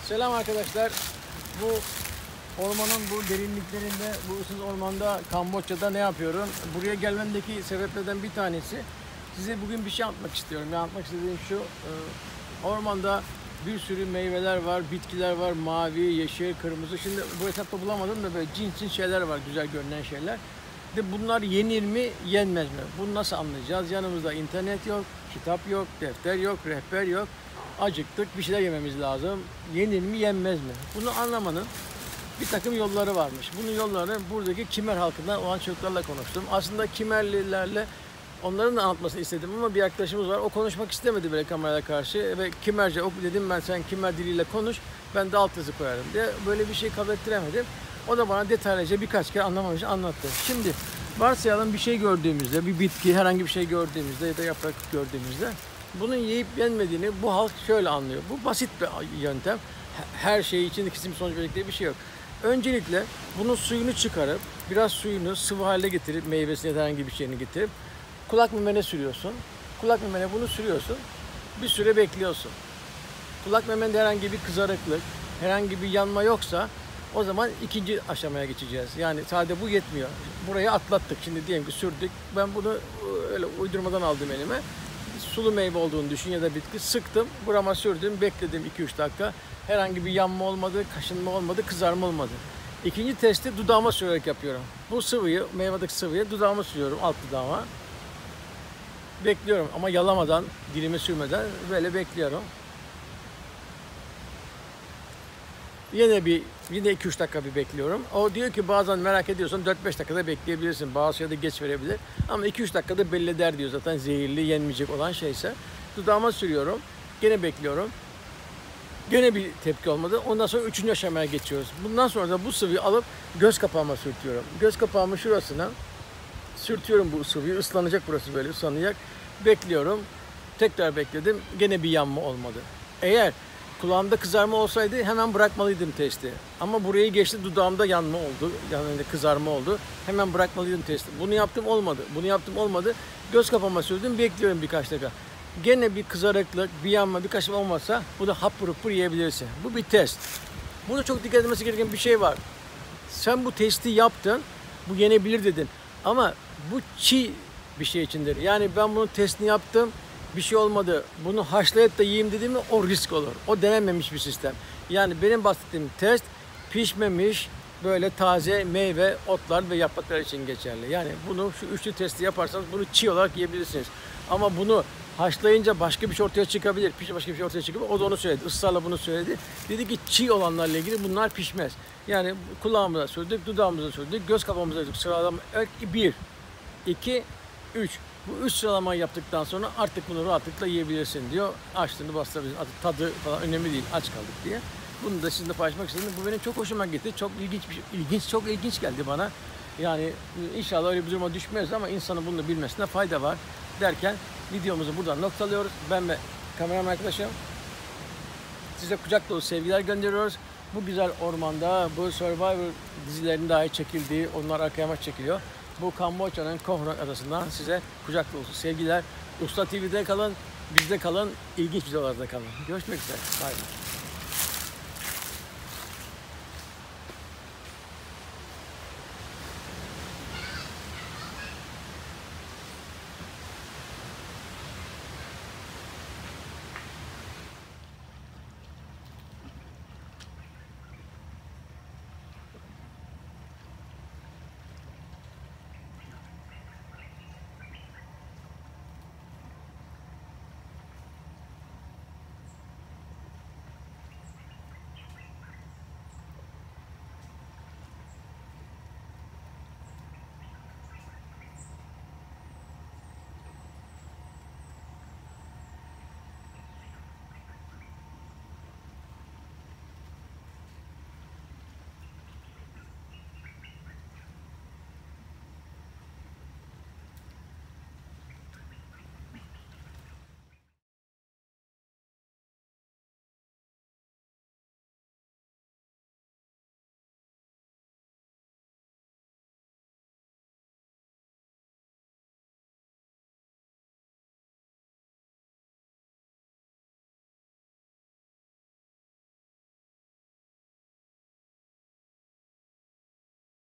Selam arkadaşlar. Bu ormanın bu derinliklerinde, bu ıssız ormanda, Kamboçya'da ne yapıyorum? Buraya gelmemdeki sebeplerden bir tanesi, size bugün bir şey anlatmak istiyorum. Anlatmak istediğim şu, ormanda bir sürü meyveler var, bitkiler var, mavi, yeşil, kırmızı. Şimdi bu etapta bulamadım da böyle cins şeyler var, güzel görünen şeyler. De bunlar yenir mi, yenmez mi? Bunu nasıl anlayacağız? Yanımızda internet yok, kitap yok, defter yok, rehber yok. Acıktık, bir şeyler yememiz lazım. Yenir mi, yenmez mi? Bunu anlamanın bir takım yolları varmış. Bunun yollarını buradaki Kimer halkından olan çocuklarla konuştum. Aslında Kimerlilerle onların da anlatmasını istedim ama bir arkadaşımız var. O konuşmak istemedi böyle kameraya karşı ve Kimerce dedim, ben sen Kimer diliyle konuş, ben de altyazı koyarım diye. Böyle bir şey kabul ettiremedim. O da bana detaylıca birkaç kere anlamamış anlattı. Şimdi varsayalım bir şey gördüğümüzde, bir bitki, herhangi bir şey gördüğümüzde ya da yaprak gördüğümüzde bunun yiyip yenmediğini bu halk şöyle anlıyor. Bu basit bir yöntem. Her şey için kesin sonuç verecek bir şey yok. Öncelikle bunun suyunu çıkarıp, biraz suyunu sıvı hale getirip, meyvesine herhangi bir şeyini getirip kulak memene sürüyorsun. Kulak memene bunu sürüyorsun. Bir süre bekliyorsun. Kulak memende herhangi bir kızarıklık, herhangi bir yanma yoksa o zaman ikinci aşamaya geçeceğiz. Yani sadece bu yetmiyor. Burayı atlattık. Şimdi diyelim ki sürdük. Ben bunu öyle uydurmadan aldım elime. Sulu meyve olduğunu düşün ya da bitki. Sıktım, burama sürdüm, bekledim 2-3 dakika. Herhangi bir yanma olmadı, kaşınma olmadı, kızarma olmadı. İkinci testi dudağıma sürerek yapıyorum. Bu sıvıyı, meyvedeki sıvıyı dudağıma sürüyorum, alt dudağıma. Bekliyorum ama yalamadan, dilime sürmeden böyle bekliyorum. Yine 2-3 dakika bir bekliyorum. O diyor ki bazen merak ediyorsan 4-5 dakikada bekleyebilirsin. Bazı şeyde geç verebilir. Ama 2-3 dakikada belli eder diyor zaten, zehirli, yenmeyecek olan şeyse. Dudağıma sürüyorum. Gene bekliyorum. Gene bir tepki olmadı. Ondan sonra 3. aşamaya geçiyoruz. Bundan sonra da bu sıvıyı alıp göz kapağıma sürtüyorum. Göz kapağımın şurasına sürtüyorum bu sıvıyı. Islanacak burası, böyle ıslanacak. Bekliyorum. Tekrar bekledim. Gene bir yanma olmadı. Eğer kulağımda kızarma olsaydı hemen bırakmalıydım testi. Ama burayı geçti, dudağımda yanma oldu. Yani kızarma oldu. Hemen bırakmalıydım testi. Bunu yaptım, olmadı. Bunu yaptım, olmadı. Göz kapağıma sürdüm. Bekliyorum birkaç dakika. Gene bir kızarıklık, bir yanma, birkaç şey olmazsa bu da hapur hapur yiyebilirsin. Bu bir test. Burada çok dikkat edilmesi gereken bir şey var. Sen bu testi yaptın, bu yenebilir dedin. Ama bu çiğ bir şey içindir. Yani ben bunun testini yaptım, bir şey olmadı, bunu haşlayıp da yiyeyim dediğim mi, o risk olur. O denenmemiş bir sistem. Yani benim bahsettiğim test pişmemiş böyle taze meyve, otlar ve yapraklar için geçerli. Yani bunu, şu üçlü testi yaparsanız bunu çiğ olarak yiyebilirsiniz. Ama bunu haşlayınca başka bir şey ortaya çıkabilir. Başka bir şey ortaya çıkabilir. O da onu söyledi. Israrla bunu söyledi. Dedi ki çiğ olanlarla ilgili bunlar pişmez. Yani kulağımıza sürdük, dudağımıza sürdük, göz kapağımıza sürdük. Sıralama 1, 2, 3. Bu 3 sıralamayı yaptıktan sonra artık bunu rahatlıkla yiyebilirsin diyor. Açtığını bastırabilirsin. Artık tadı falan önemli değil. Aç kaldık diye. Bunu da sizinle paylaşmak istedim. Bu benim çok hoşuma gitti. Çok ilginç bir şey. Çok ilginç geldi bana. Yani inşallah öyle bir duruma düşmeyiz ama insanın bunu bilmesine fayda var derken videomuzu buradan noktalıyoruz. Ben ve kameraman arkadaşım size kucak dolu sevgiler gönderiyoruz. Bu güzel ormanda bu Survivor dizilerinin dahi çekildiği, onlar arkaya maç çekiliyor. Bu Kamboçya'nın Koh Rang adasından size kucak dolusu sevgiler. Usta TV'de kalın, bizde kalın, ilginç videolarda kalın. Görüşmek üzere. Bye.